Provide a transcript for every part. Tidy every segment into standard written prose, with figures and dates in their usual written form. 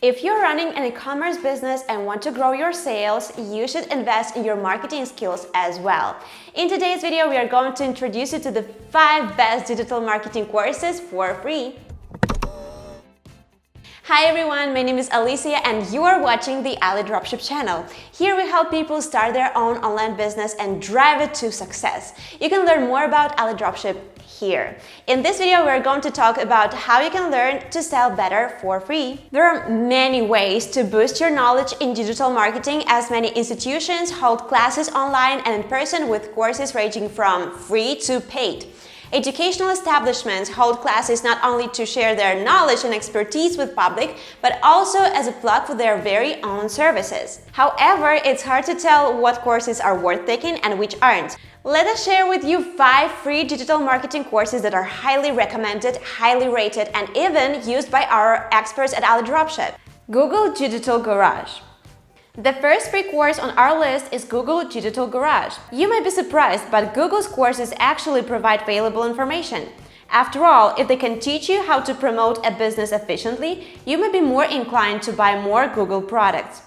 If you're running an e-commerce business and want to grow your sales, you should invest in your marketing skills as well. In today's video, we are going to introduce you to the 5 best digital marketing courses for free. Hi everyone, my name is Alicia and you are watching the AliDropship channel. Here we help people start their own online business and drive it to success. You can learn more about AliDropship here. In this video, we're going to talk about how you can learn to sell better for free. There are many ways to boost your knowledge in digital marketing, as many institutions hold classes online and in person with courses ranging from free to paid. Educational establishments hold classes not only to share their knowledge and expertise with public, but also as a plug for their very own services. However, it's hard to tell what courses are worth taking and which aren't. Let us share with you 5 free digital marketing courses that are highly recommended, highly rated, and even used by our experts at AliDropship. Google Digital Garage. The first free course on our list is Google Digital Garage. You may be surprised, but Google's courses actually provide valuable information. After all, if they can teach you how to promote a business efficiently, you may be more inclined to buy more Google products.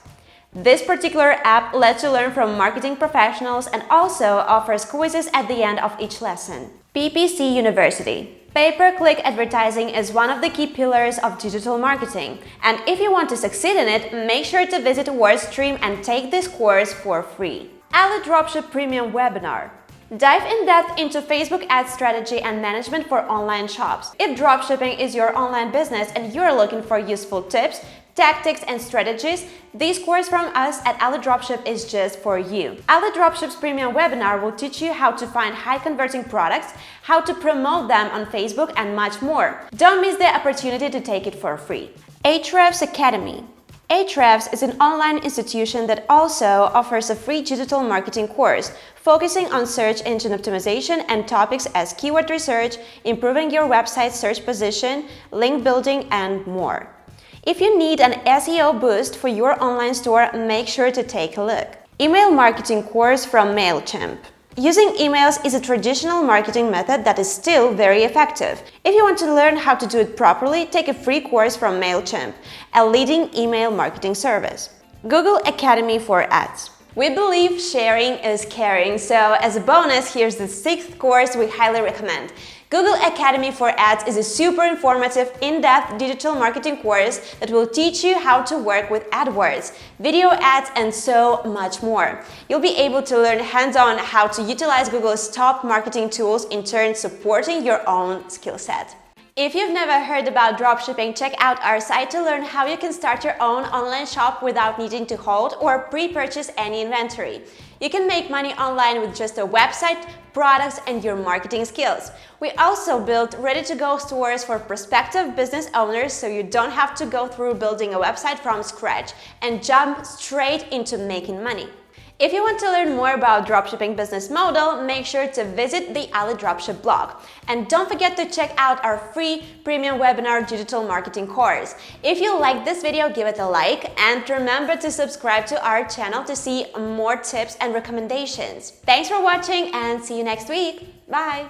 This particular app lets you learn from marketing professionals and also offers quizzes at the end of each lesson. PPC University. Pay-per-click advertising is one of the key pillars of digital marketing, and if you want to succeed in it, make sure to visit WordStream and take this course for free. AliDropship Premium Webinar. Dive in depth into Facebook ad strategy and management for online shops. If dropshipping is your online business and you are looking for useful tips, tactics and strategies, this course from us at AliDropship is just for you. AliDropship's premium webinar will teach you how to find high-converting products, how to promote them on Facebook, and much more. Don't miss the opportunity to take it for free. Ahrefs Academy. Ahrefs is an online institution that also offers a free digital marketing course focusing on search engine optimization and topics as keyword research, improving your website search position, link building, and more. If you need an SEO boost for your online store, make sure to take a look. Email marketing course from Mailchimp. Using emails is a traditional marketing method that is still very effective. If you want to learn how to do it properly, take a free course from Mailchimp, a leading email marketing service. Google Academy for Ads. We believe sharing is caring, so as a bonus, here's the 6th course we highly recommend. Google Academy for Ads is a super informative, in-depth digital marketing course that will teach you how to work with AdWords, video ads, and so much more. You'll be able to learn hands-on how to utilize Google's top marketing tools, in turn supporting your own skill set. If you've never heard about dropshipping, check out our site to learn how you can start your own online shop without needing to hold or pre-purchase any inventory. You can make money online with just a website, products, and your marketing skills. We also built ready-to-go stores for prospective business owners, so you don't have to go through building a website from scratch and jump straight into making money. If you want to learn more about dropshipping business model, make sure to visit the AliDropship blog. And don't forget to check out our free premium webinar digital marketing course. If you like this video, give it a like and remember to subscribe to our channel to see more tips and recommendations. Thanks for watching and see you next week. Bye!